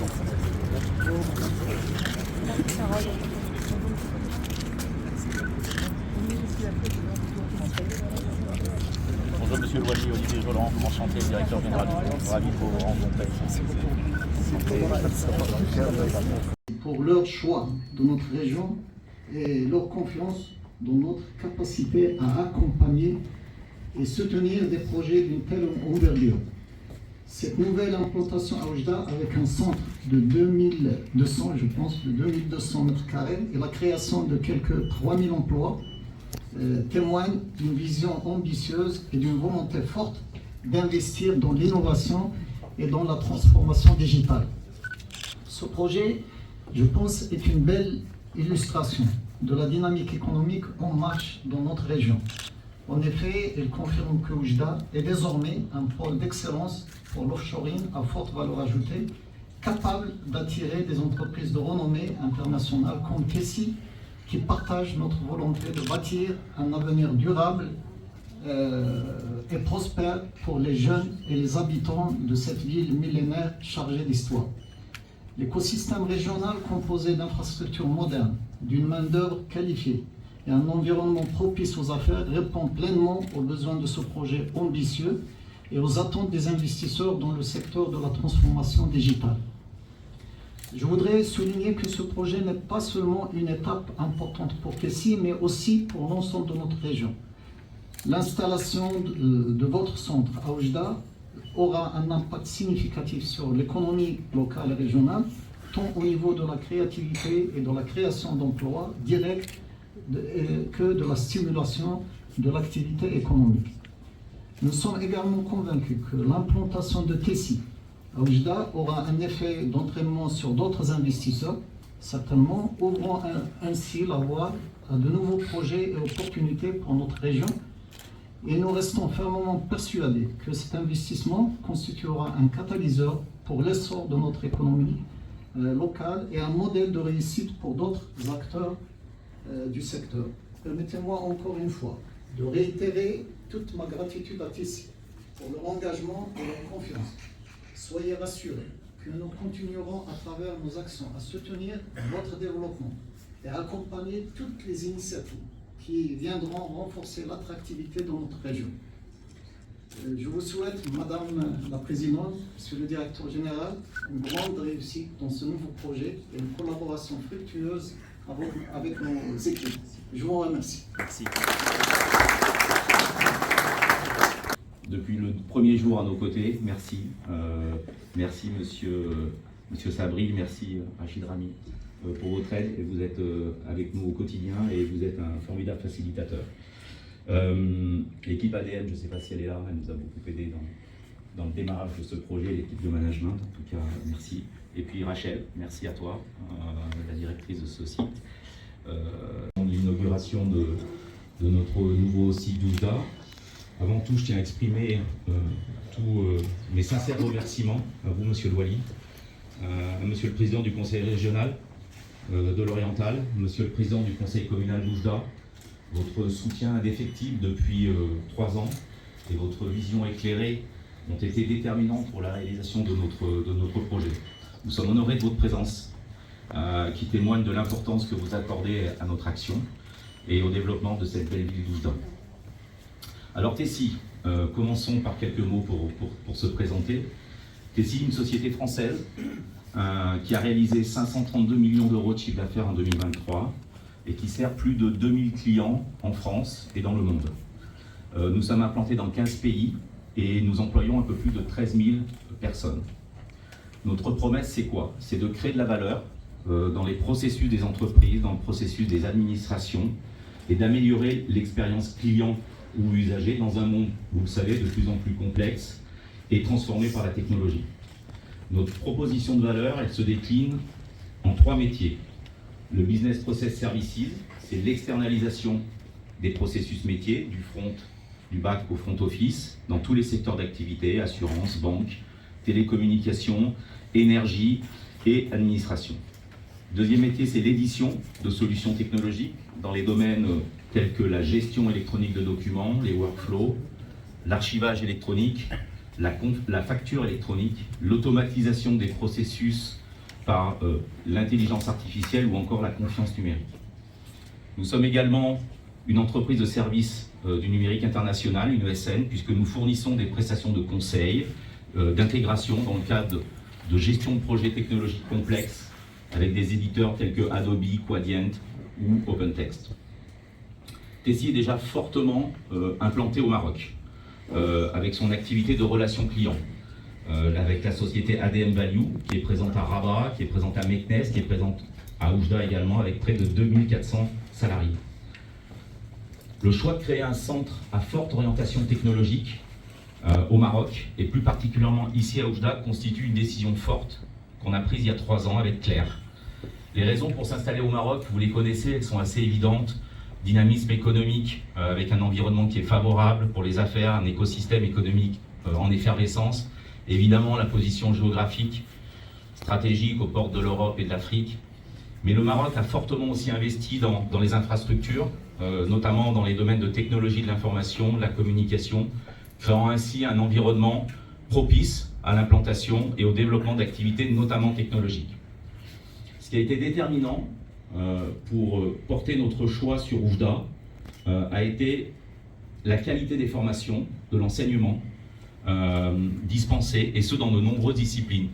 Bonjour Monsieur Loily, Olivier Joland, enchanté, directeur général du groupe, ravi de vous rencontrer. Pour leur choix de notre région et leur confiance dans notre capacité à accompagner et soutenir des projets d'une telle envergure. Cette nouvelle implantation à Oujda, avec un centre de 2200, je pense, de 2200 mètres carrés et la création de quelques 3000 emplois, témoigne d'une vision ambitieuse et d'une volonté forte d'investir dans l'innovation et dans la transformation digitale. Ce projet, je pense, est une belle illustration de la dynamique économique en marche dans notre région. En effet, il confirme que Oujda est désormais un pôle d'excellence pour l'offshoring à forte valeur ajoutée, capable d'attirer des entreprises de renommée internationale comme Tessie, qui partagent notre volonté de bâtir un avenir durable et prospère pour les jeunes et les habitants de cette ville millénaire chargée d'histoire. L'écosystème régional composé d'infrastructures modernes, d'une main-d'œuvre qualifiée et un environnement propice aux affaires répond pleinement aux besoins de ce projet ambitieux et aux attentes des investisseurs dans le secteur de la transformation digitale. Je voudrais souligner que ce projet n'est pas seulement une étape importante pour Tessie, mais aussi pour l'ensemble de notre région. L'installation de votre centre à Oujda aura un impact significatif sur l'économie locale et régionale, tant au niveau de la créativité et de la création d'emplois directs que de la stimulation de l'activité économique. Nous sommes également convaincus que l'implantation de Tessie à Oujda aura un effet d'entraînement sur d'autres investisseurs, certainement, ouvrant ainsi la voie à de nouveaux projets et opportunités pour notre région. Et nous restons fermement persuadés que cet investissement constituera un catalyseur pour l'essor de notre économie locale et un modèle de réussite pour d'autres acteurs du secteur. Permettez-moi encore une fois de réitérer toute ma gratitude à Tessie pour leur engagement et leur confiance. Soyez rassurés que nous continuerons à travers nos actions à soutenir votre développement et à accompagner toutes les initiatives qui viendront renforcer l'attractivité de notre région. Je vous souhaite, Madame la Présidente, Monsieur le Directeur Général, une grande réussite dans ce nouveau projet et une collaboration fructueuse avec nos équipes. Je vous remercie. Merci. Depuis le premier jour à nos côtés, merci. Merci Monsieur Sabri, merci Rachid Rami pour votre aide. Et vous êtes avec nous au quotidien et vous êtes un formidable facilitateur. L'équipe ADM, je ne sais pas si elle est là, elle nous a beaucoup aidé dans le démarrage de ce projet, l'équipe de management, en tout cas, merci. Et puis Rachel, merci à toi, la directrice de ce site. L'inauguration de notre nouveau site d'Oujda. Avant tout, je tiens à exprimer tous mes sincères remerciements à vous, Monsieur Loily, à Monsieur le Président du Conseil régional de l'Oriental, Monsieur le Président du Conseil communal d'Oujda. Votre soutien indéfectible depuis 3 ans et votre vision éclairée ont été déterminants pour la réalisation de notre projet. Nous sommes honorés de votre présence, qui témoigne de l'importance que vous accordez à notre action et au développement de cette belle ville d'Oujda. Alors Tessie, commençons par quelques mots pour se présenter. Tessie, une société française qui a réalisé 532 millions d'euros de chiffre d'affaires en 2023 et qui sert plus de 2000 clients en France et dans le monde. Nous sommes implantés dans 15 pays et nous employons un peu plus de 13 000 personnes. Notre promesse, c'est quoi? C'est de créer de la valeur dans les processus des entreprises, dans le processus des administrations et d'améliorer l'expérience client ou usager dans un monde, vous le savez, de plus en plus complexe et transformé par la technologie. Notre proposition de valeur, elle se décline en 3 métiers. Le Business Process Services, c'est l'externalisation des processus métiers, du back au front office, dans tous les secteurs d'activité, assurance, banque, télécommunications, énergie et administration. Deuxième métier, c'est l'édition de solutions technologiques dans les domaines tels que la gestion électronique de documents, les workflows, l'archivage électronique, la facture électronique, l'automatisation des processus par l'intelligence artificielle ou encore la confiance numérique. Nous sommes également une entreprise de service du numérique international, une ESN, puisque nous fournissons des prestations de conseil, d'intégration dans le cadre de gestion de projets technologiques complexes avec des éditeurs tels que Adobe, Quadient ou OpenText. Tessie est déjà fortement implanté au Maroc, avec son activité de relations clients, avec la société ADM Value, qui est présente à Rabat, qui est présente à Meknès, qui est présente à Oujda également, avec près de 2400 salariés. Le choix de créer un centre à forte orientation technologique au Maroc, et plus particulièrement ici à Oujda, constitue une décision forte qu'on a prise il y a 3 ans avec Claire. Les raisons pour s'installer au Maroc, vous les connaissez, elles sont assez évidentes. Dynamisme économique avec un environnement qui est favorable pour les affaires, un écosystème économique en effervescence. Évidemment, la position géographique, stratégique aux portes de l'Europe et de l'Afrique. Mais le Maroc a fortement aussi investi dans les infrastructures, notamment dans les domaines de technologie de l'information, de la communication, créant ainsi un environnement propice à l'implantation et au développement d'activités notamment technologiques. Ce qui a été déterminant pour porter notre choix sur Oujda a été la qualité des formations, de l'enseignement dispensé, et ce dans de nombreuses disciplines.